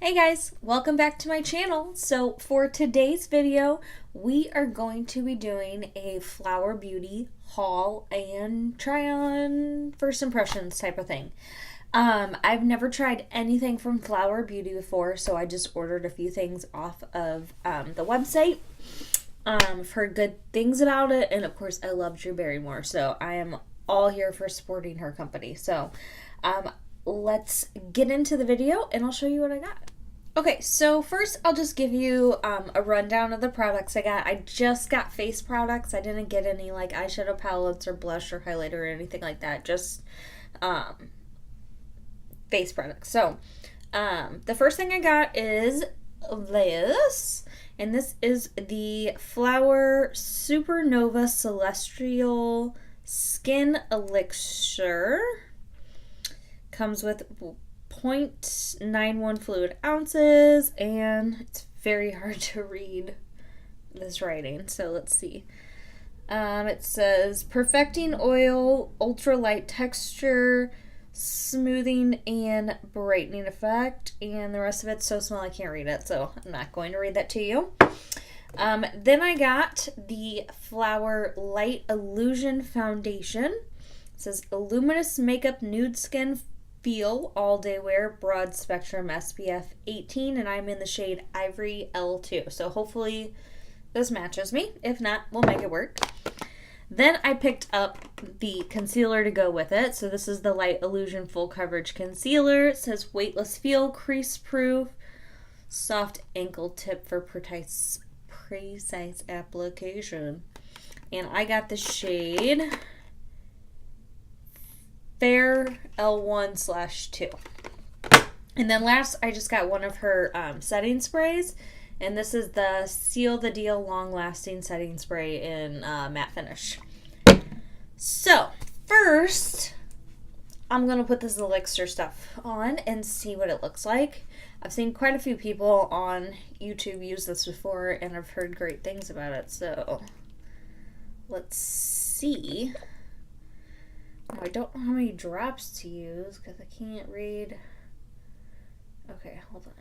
Hey guys, welcome back to my channel. So for today's video, we are going to be doing a Flower Beauty haul and try on first impressions type of thing. I've never tried anything from Flower Beauty before, so I just ordered a few things off of the website. I've heard good things about it, and of course I love Drew Barrymore, so I am all here for supporting her company. So let's get into the video and I'll show you what I got. Okay, so first I'll just give you a rundown of the products I got. I just got face products. I didn't get any like eyeshadow palettes or blush or highlighter or anything like that. Just face products. So the first thing I got is this. And this is the Flower Supernova Celestial Skin Elixir. Comes with 0.91 fluid ounces, and it's very hard to read this writing, so let's see. It says perfecting oil, ultralight texture, smoothing and brightening effect, and the rest of it's so small I can't read it, so I'm not going to read that to you. Then I got the Flower Light Illusion Foundation. It says Luminous Makeup Nude Skin Feel All Day Wear Broad Spectrum SPF 18, and I'm in the shade Ivory L2, so hopefully this matches me. If not, we'll make it work. Then I picked up the concealer to go with it. So this is the Light Illusion Full Coverage Concealer. It says weightless feel, crease proof, soft ankle tip for precise application. And I got the shade Fair L1/2. And then last, I just got one of her setting sprays. And this is the Seal the Deal Long Lasting Setting Spray in matte finish. So, first, I'm going to put this elixir stuff on and see what it looks like. I've seen quite a few people on YouTube use this before, and I've heard great things about it. So, let's see. Oh, I don't know how many drops to use because I can't read. Okay, hold on.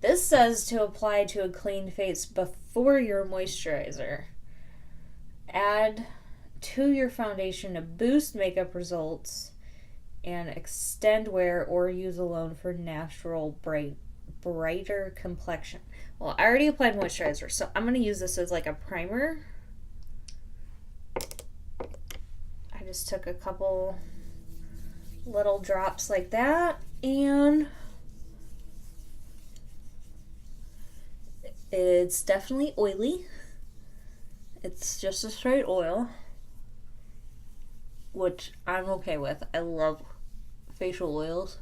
This says to apply to a clean face before your moisturizer. Add to your foundation to boost makeup results and extend wear or use alone for natural brighter complexion. Well, I already applied moisturizer, so I'm going to use this as like a primer. I just took a couple little drops like that, and it's definitely oily. It's just a straight oil, which I'm okay with. I love facial oils.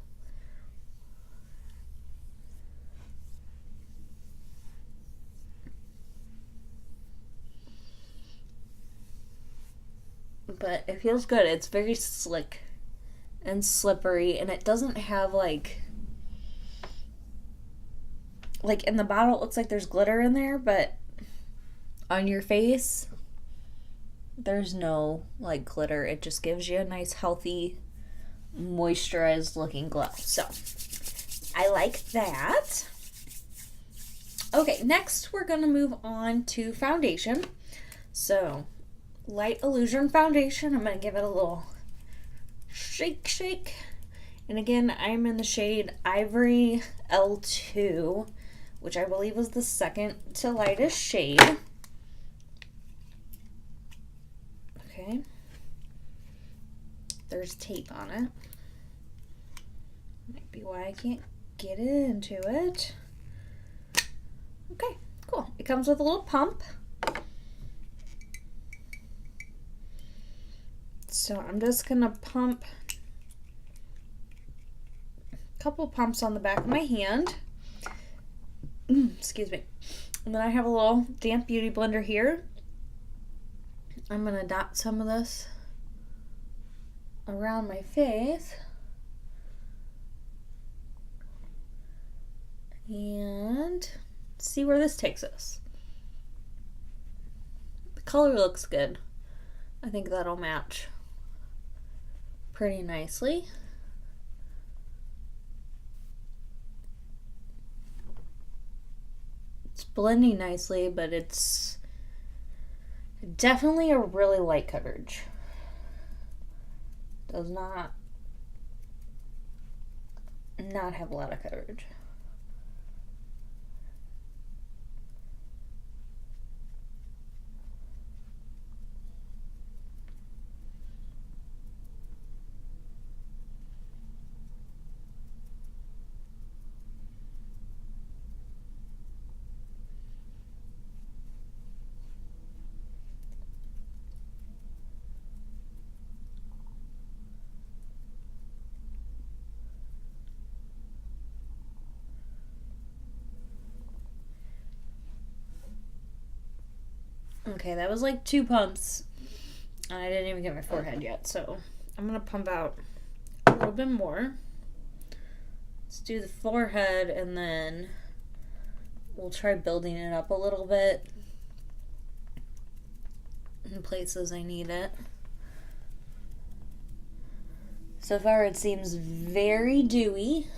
But it feels good. It's very slick and slippery, and it doesn't have like in the bottle it looks like there's glitter in there, but on your face there's no like glitter. It just gives you a nice healthy moisturized looking glow. So I like that. Okay, next we're gonna move on to foundation. So Light Illusion Foundation, I'm gonna give it a little shake. And again, I'm in the shade Ivory L2, which I believe was the second to lightest shade. Okay. There's tape on it. Might be why I can't get into it. Okay, cool. It comes with a little pump. So I'm just gonna pump a couple pumps on the back of my hand. Excuse me. And then I have a little damp beauty blender here. I'm gonna dot some of this around my face. And see where this takes us. The color looks good. I think that'll match pretty nicely. It's blending nicely, but it's definitely a really light coverage. Does not have a lot of coverage. Okay, that was like 2 pumps. And I didn't even get my forehead yet, so I'm going to pump out a little bit more. Let's do the forehead, and then we'll try building it up a little bit in places I need it. So far it seems very dewy,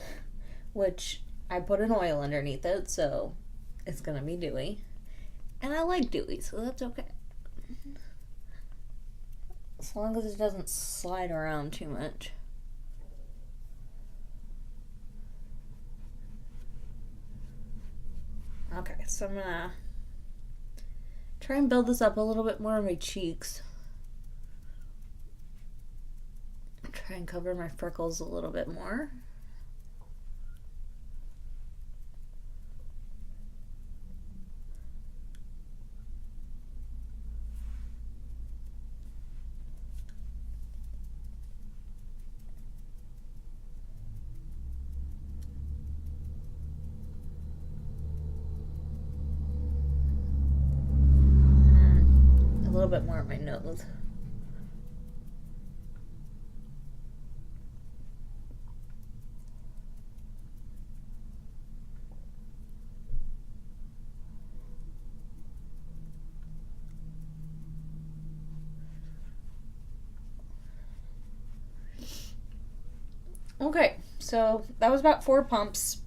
which I put an oil underneath it, so it's going to be dewy. And I like dewy, so that's okay. As long as it doesn't slide around too much. Okay, so I'm gonna try and build this up a little bit more on my cheeks. Try and cover my freckles a little bit more. A little bit more at my nose. Okay, so that was about 4 pumps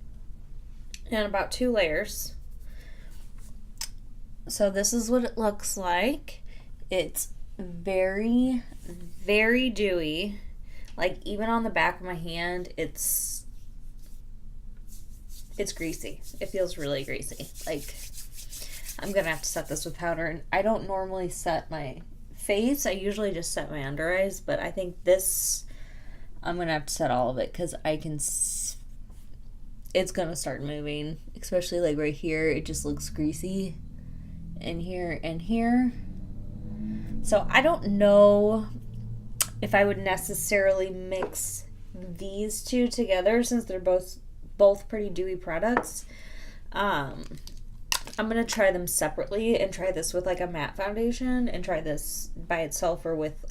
and about 2 layers. So this is what it looks like. It's very, very dewy. Like, even on the back of my hand, it's greasy. It feels really greasy. Like, I'm gonna have to set this with powder. And I don't normally set my face. I usually just set my under eyes, but I think this, I'm gonna have to set all of it because I can it's gonna start moving, especially like right here. It just looks greasy, and here and here. So I don't know if I would necessarily mix these two together since they're both pretty dewy products. I'm gonna try them separately and try this with like a matte foundation and try this by itself or with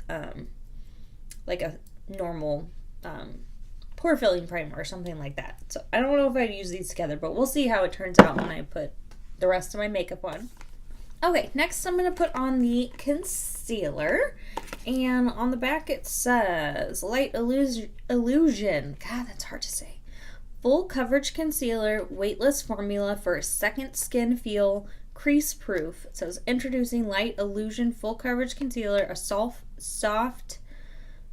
like a normal pore filling primer or something like that. So I don't know if I'd use these together, but we'll see how it turns out when I put the rest of my makeup on. Okay, next I'm going to put on the concealer, and on the back it says Light Illusion. God, that's hard to say. Full coverage concealer, weightless formula for a second skin feel, crease proof. It says introducing Light Illusion full coverage concealer, a soft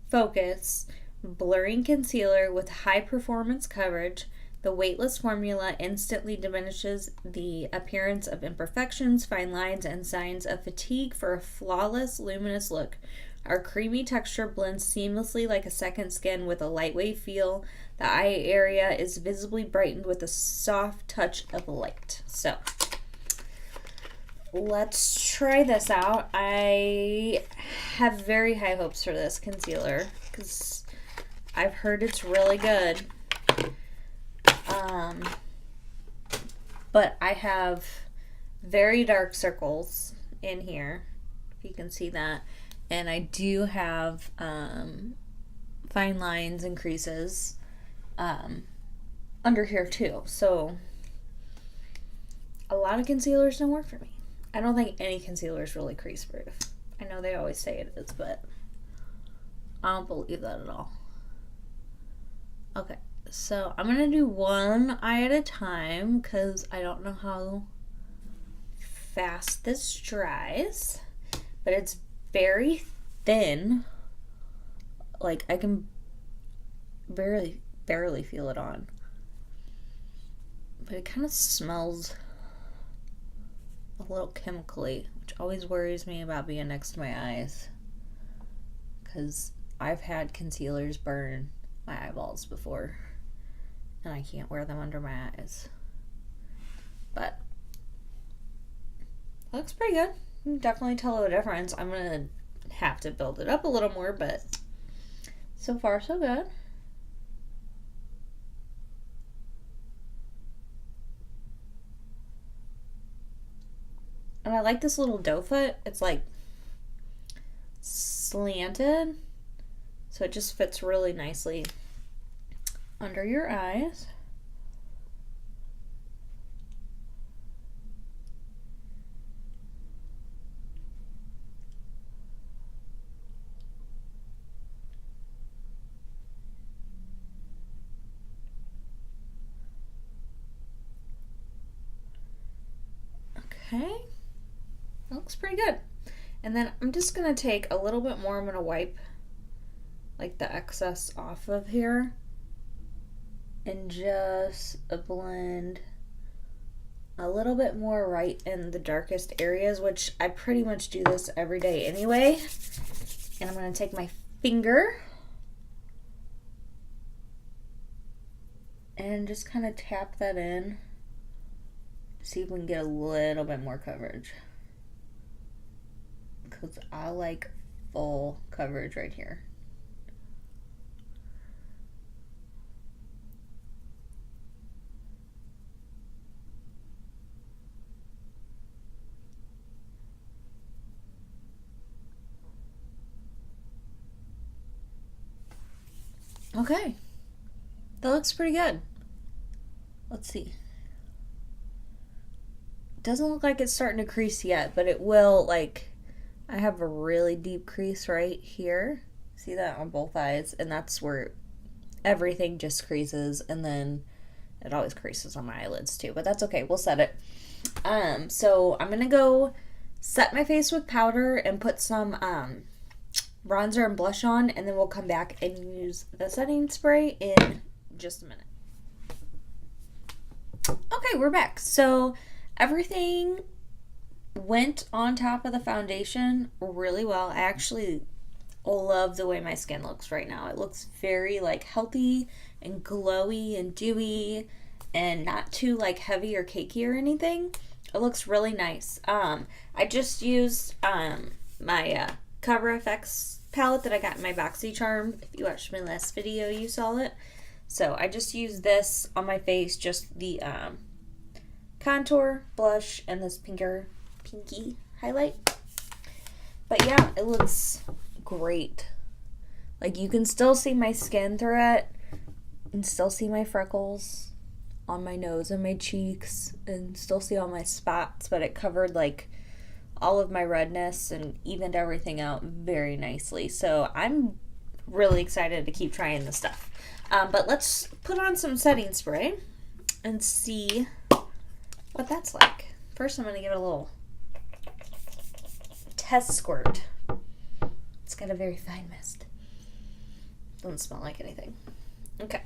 focus blurring concealer with high performance coverage. The weightless formula instantly diminishes the appearance of imperfections, fine lines, and signs of fatigue for a flawless, luminous look. Our creamy texture blends seamlessly like a second skin with a lightweight feel. The eye area is visibly brightened with a soft touch of light. So, let's try this out. I have very high hopes for this concealer because I've heard it's really good. But I have very dark circles in here, if you can see that, and I do have fine lines and creases under here too, so a lot of concealers don't work for me. I don't think any concealer is really crease proof. I know they always say it is, but I don't believe that at all. Okay. So I'm going to do one eye at a time because I don't know how fast this dries, but it's very thin. Like, I can barely feel it on. But it kind of smells a little chemically, which always worries me about being next to my eyes. Because I've had concealers burn my eyeballs before, and I can't wear them under my eyes. But it looks pretty good. You can definitely tell a difference. I'm going to have to build it up a little more, but so far so good. And I like this little doe foot. It's like slanted, so it just fits really nicely under your eyes. Okay, that looks pretty good. And then I'm just going to take a little bit more. I'm going to wipe like the excess off of here and just blend a little bit more right in the darkest areas, which I pretty much do this every day anyway. And I'm going to take my finger and just kind of tap that in. See if we can get a little bit more coverage. Because I like full coverage right here. Okay. That looks pretty good. Let's see. Doesn't look like it's starting to crease yet, but it will. Like, I have a really deep crease right here. See that on both eyes? And that's where everything just creases, and then it always creases on my eyelids too, but that's okay. We'll set it. So I'm gonna go set my face with powder and put some bronzer and blush on, and then we'll come back and use the setting spray in just a minute. Okay, we're back. So everything went on top of the foundation really well. I actually love the way my skin looks right now. It looks very like healthy and glowy and dewy and not too like heavy or cakey or anything. It looks really nice. I just used my Cover FX palette that I got in my BoxyCharm. If you watched my last video, you saw it. So I just used this on my face, just the contour, blush, and this pinky highlight. But yeah, it looks great. Like, you can still see my skin through it. You can still see my freckles on my nose and my cheeks, and still see all my spots, but it covered like all of my redness and evened everything out very nicely. So I'm really excited to keep trying this stuff. But let's put on some setting spray and see what that's like. First, I'm going to give it a little test squirt. It's got a very fine mist. Doesn't smell like anything. Okay.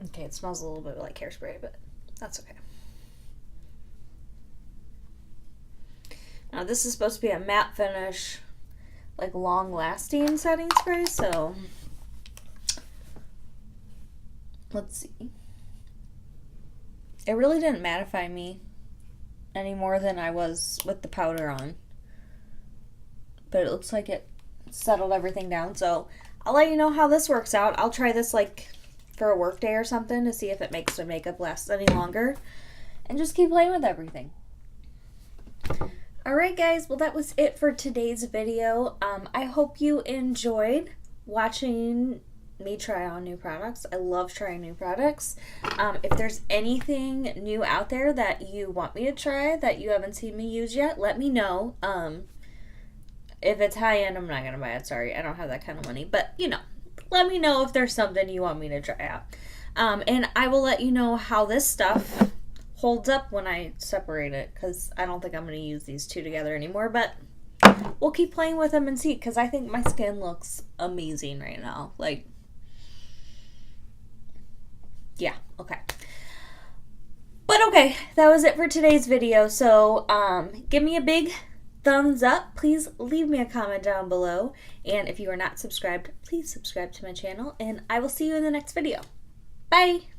Okay, it smells a little bit like hairspray, but that's okay. Now, this is supposed to be a matte finish, like long-lasting setting spray, so let's see. It really didn't mattify me any more than I was with the powder on, but it looks like it settled everything down, so I'll let you know how this works out. I'll try this like for a work day or something to see if it makes my makeup last any longer, and just keep playing with everything. Alright guys, well that was it for today's video. I hope you enjoyed watching me try on new products. I love trying new products. If there's anything new out there that you want me to try that you haven't seen me use yet, let me know. If it's high end, I'm not going to buy it. Sorry, I don't have that kind of money. But, let me know if there's something you want me to try out. And I will let you know how this stuff holds up when I separate it, because I don't think I'm going to use these two together anymore. But we'll keep playing with them and see, because I think my skin looks amazing right now. Like, yeah, okay. But okay, that was it for today's video. So give me a big thumbs up. Please leave me a comment down below. And if you are not subscribed, please subscribe to my channel. And I will see you in the next video. Bye!